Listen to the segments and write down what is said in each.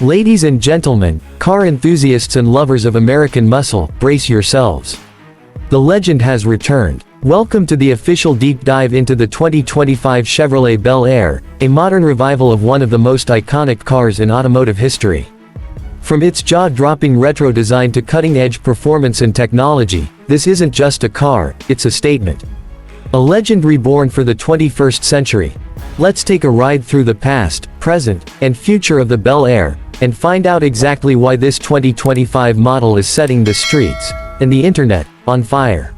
Ladies and gentlemen, car enthusiasts and lovers of American muscle, brace yourselves. The legend has returned. Welcome to the official deep dive into the 2025 Chevrolet Bel Air, a modern revival of one of the most iconic cars in automotive history. From its jaw-dropping retro design to cutting-edge performance and technology, this isn't just a car, it's a statement. A legend reborn for the 21st century. Let's take a ride through the past, present, and future of the Bel Air, and find out exactly why this 2025 model is setting the streets, and the internet, on fire.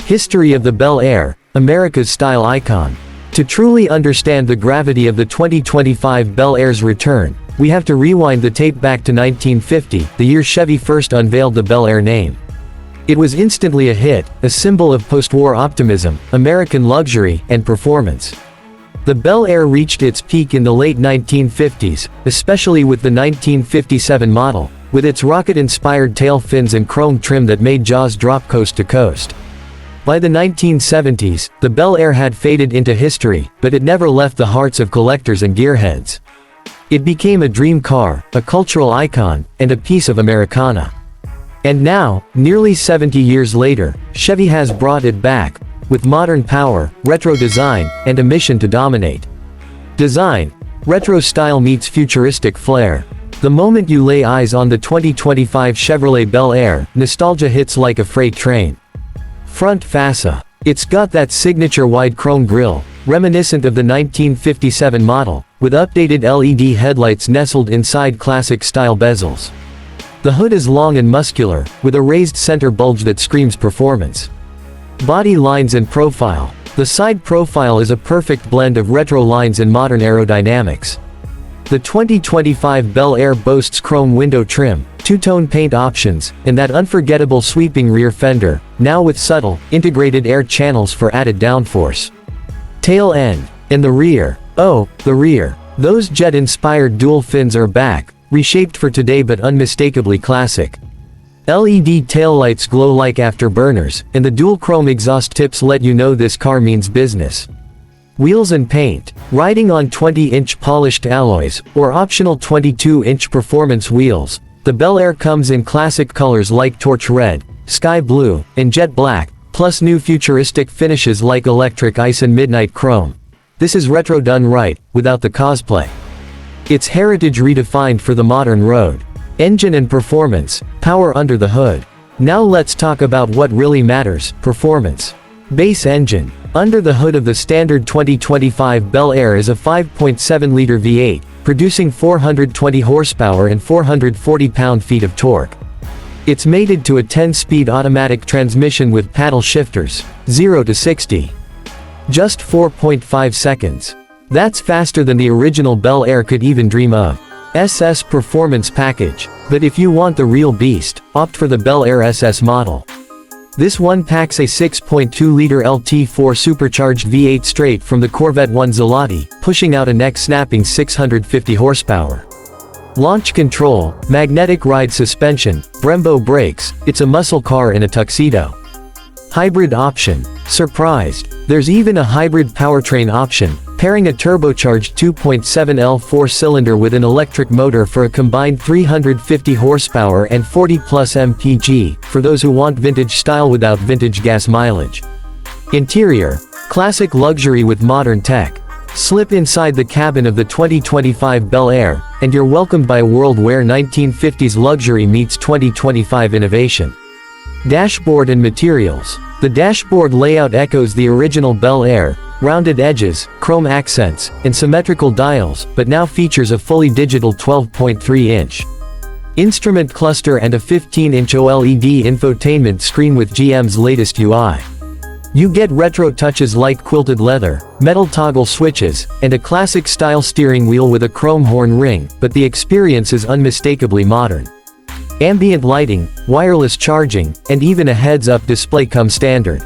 History of the Bel Air, America's style icon. To truly understand the gravity of the 2025 Bel Air's return, we have to rewind the tape back to 1950, the year Chevy first unveiled the Bel Air name. It was instantly a hit, a symbol of post-war optimism, American luxury, and performance. The Bel Air reached its peak in the late 1950s, especially with the 1957 model, with its rocket-inspired tail fins and chrome trim that made jaws drop coast to coast. By the 1970s, the Bel Air had faded into history, but it never left the hearts of collectors and gearheads. It became a dream car, a cultural icon, and a piece of Americana. And now, nearly 70 years later, Chevy has brought it back, with modern power, retro design, and a mission to dominate. Design. Retro style meets futuristic flair. The moment you lay eyes on the 2025 Chevrolet Bel Air, nostalgia hits like a freight train. Front fascia. It's got that signature wide chrome grille, reminiscent of the 1957 model, with updated LED headlights nestled inside classic-style bezels. The hood is long and muscular, with a raised center bulge that screams performance. Body lines and profile. The side profile is a perfect blend of retro lines and modern aerodynamics. The 2025 Bel Air boasts chrome window trim, two-tone paint options, and that unforgettable sweeping rear fender, now with subtle, integrated air channels for added downforce. Tail end. And the rear. Oh, the rear. Those jet-inspired dual fins are back, reshaped for today but unmistakably classic. LED taillights glow like afterburners, and the dual chrome exhaust tips let you know this car means business. Wheels and paint. Riding on 20-inch polished alloys, or optional 22-inch performance wheels, the Bel Air comes in classic colors like torch red, sky blue, and jet black, plus new futuristic finishes like electric ice and midnight chrome. This is retro done right, without the cosplay. It's heritage redefined for the modern road. Engine and performance. Power under the hood. Now let's talk about what really matters, performance. Base engine. Under the hood of the standard 2025 Bel Air is a 5.7-liter V8, producing 420 horsepower and 440 pound-feet of torque. It's mated to a 10-speed automatic transmission with paddle shifters, 0 to 60. Just 4.5 seconds. That's faster than the original Bel Air could even dream of. SS Performance Package. But if you want the real beast, opt for the Bel Air SS model. This one packs a 6.2-liter LT4 supercharged V8 straight from the Corvette 1 Zalotti, pushing out a neck-snapping 650 horsepower. Launch control, magnetic ride suspension, Brembo brakes, it's a muscle car in a tuxedo. Hybrid option. Surprised. There's even a hybrid powertrain option, pairing a turbocharged 2.7L four-cylinder with an electric motor for a combined 350 horsepower and 40-plus mpg, for those who want vintage style without vintage gas mileage. Interior. Classic luxury with modern tech. Slip inside the cabin of the 2025 Bel Air, and you're welcomed by a world where 1950s luxury meets 2025 innovation. Dashboard and materials. The dashboard layout echoes the original Bel Air, rounded edges, chrome accents, and symmetrical dials, but now features a fully digital 12.3-inch instrument cluster and a 15-inch OLED infotainment screen with GM's latest UI. You get retro touches like quilted leather, metal toggle switches, and a classic-style steering wheel with a chrome horn ring, but the experience is unmistakably modern. Ambient lighting, wireless charging, and even a heads-up display come standard.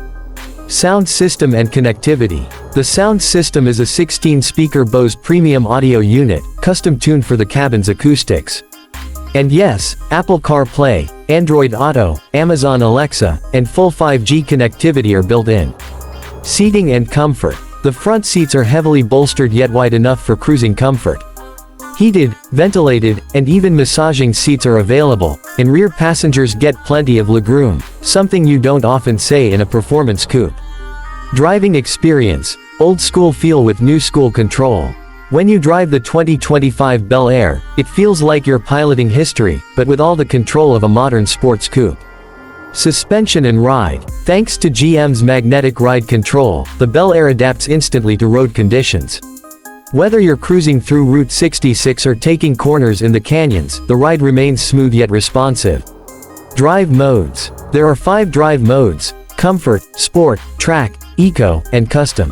Sound system and connectivity. The sound system is a 16-speaker Bose premium audio unit, custom-tuned for the cabin's acoustics. And yes, Apple CarPlay, Android Auto, Amazon Alexa, and full 5G connectivity are built in. Seating and comfort. The front seats are heavily bolstered yet wide enough for cruising comfort. Heated, ventilated, and even massaging seats are available, and rear passengers get plenty of legroom, something you don't often say in a performance coupe. Driving experience, old school feel with new school control. When you drive the 2025 Bel Air, it feels like you're piloting history, but with all the control of a modern sports coupe. Suspension and ride. Thanks to GM's magnetic ride control, the Bel Air adapts instantly to road conditions. Whether you're cruising through Route 66 or taking corners in the canyons, the ride remains smooth yet responsive. Drive modes. There are 5 drive modes: Comfort, Sport, Track, Eco, and Custom.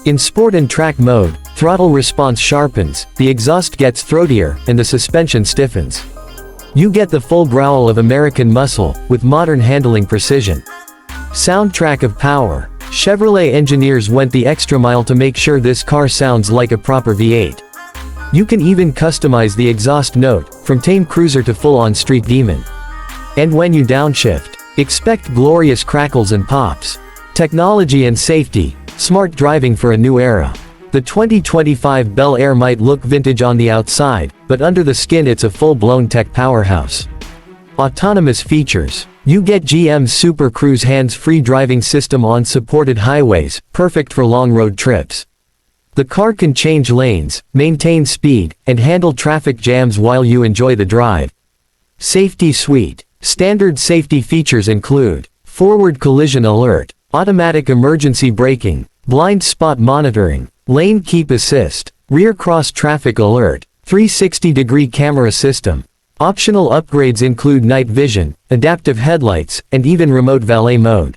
In Sport and Track mode, throttle response sharpens, the exhaust gets throatier, and the suspension stiffens. You get the full growl of American muscle, with modern handling precision. Soundtrack of power. Chevrolet engineers went the extra mile to make sure this car sounds like a proper V8. You can even customize the exhaust note, from tame cruiser to full-on street demon. And when you downshift, expect glorious crackles and pops. Technology and safety. Smart driving for a new era. The 2025 Bel Air might look vintage on the outside, but under the skin it's a full-blown tech powerhouse. Autonomous features. You get GM's Super Cruise hands-free driving system on supported highways, perfect for long road trips. The car can change lanes, maintain speed, and handle traffic jams while you enjoy the drive. Safety suite. Standard safety features include forward collision alert, automatic emergency braking, blind spot monitoring, lane keep assist, rear cross traffic alert, 360-degree camera system. Optional upgrades include night vision, adaptive headlights, and even remote valet mode.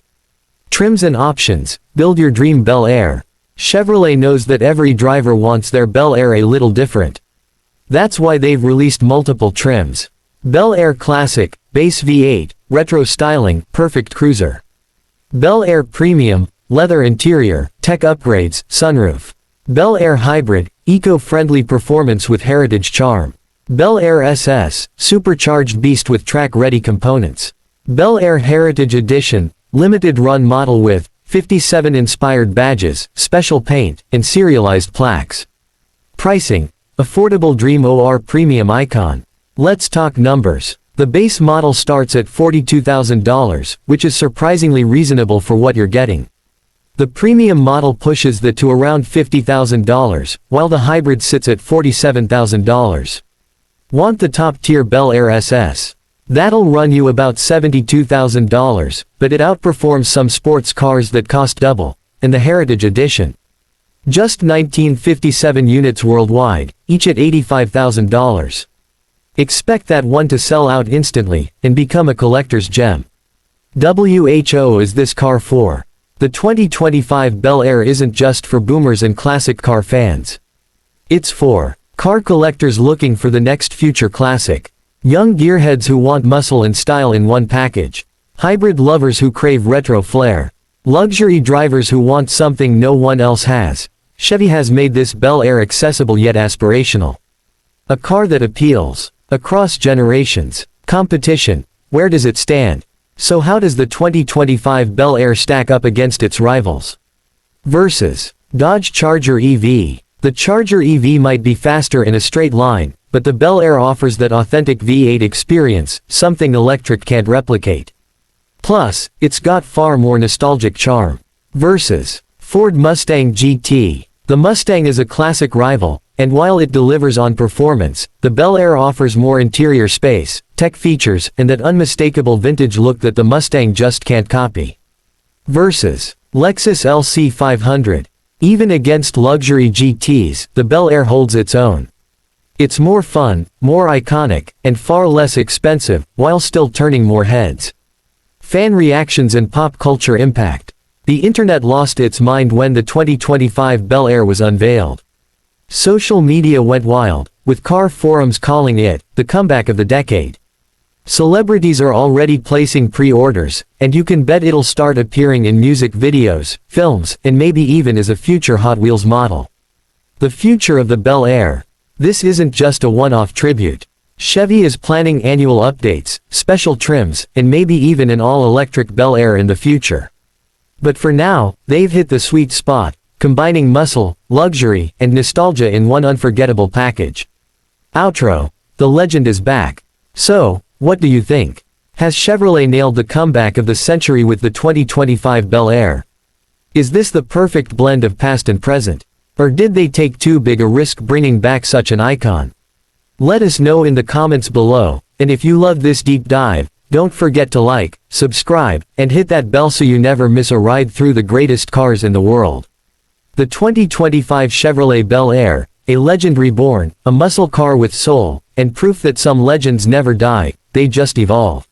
Trims and options. Build your dream Bel Air. Chevrolet knows that every driver wants their Bel Air a little different. That's why they've released multiple trims. Bel Air Classic, Base V8, Retro Styling, Perfect Cruiser. Bel Air Premium, Leather Interior, Tech Upgrades, Sunroof. Bel Air Hybrid, Eco-friendly performance with heritage charm. Bel Air SS, supercharged beast with track-ready components. Bel Air Heritage Edition, limited run model with 57 inspired badges, special paint, and serialized plaques. Pricing. Affordable Dream OR Premium Icon. Let's talk numbers. The base model starts at $42,000, which is surprisingly reasonable for what you're getting. The premium model pushes that to around $50,000, while the hybrid sits at $47,000. Want the top-tier Bel Air SS? That'll run you about $72,000, but it outperforms some sports cars that cost double, and the Heritage Edition. Just 1957 units worldwide, each at $85,000. Expect that one to sell out instantly, and become a collector's gem. WHO is this car for? The 2025 Bel Air isn't just for boomers and classic car fans. It's for car collectors looking for the next future classic. Young gearheads who want muscle and style in one package. Hybrid lovers who crave retro flair. Luxury drivers who want something no one else has. Chevy has made this Bel Air accessible yet aspirational. A car that appeals across generations. Competition. Where does it stand? So how does the 2025 Bel Air stack up against its rivals? Versus Dodge Charger EV. The Charger EV might be faster in a straight line, but the Bel Air offers that authentic V8 experience, something electric can't replicate. Plus, it's got far more nostalgic charm. Versus Ford Mustang GT. The Mustang is a classic rival, and while it delivers on performance, the Bel Air offers more interior space, tech features, and that unmistakable vintage look that the Mustang just can't copy. Versus Lexus LC 500. Even against luxury GTs, the Bel Air holds its own. It's more fun, more iconic, and far less expensive, while still turning more heads. Fan reactions and pop culture impact. The internet lost its mind when the 2025 Bel Air was unveiled. Social media went wild, with car forums calling it the comeback of the decade. Celebrities are already placing pre-orders, and you can bet it'll start appearing in music videos, films, and maybe even as a future Hot Wheels model. The future of the Bel Air. This isn't just a one-off tribute. Chevy is planning annual updates, special trims, and maybe even an all-electric Bel Air in the future. But for now, they've hit the sweet spot, combining muscle, luxury, and nostalgia in one unforgettable package. Outro. The legend is back. So, what do you think? Has Chevrolet nailed the comeback of the century with the 2025 Bel Air? Is this the perfect blend of past and present? Or did they take too big a risk bringing back such an icon? Let us know in the comments below, and if you love this deep dive, don't forget to like, subscribe, and hit that bell so you never miss a ride through the greatest cars in the world. The 2025 Chevrolet Bel Air, a legend reborn, a muscle car with soul, and proof that some legends never die, they just evolve.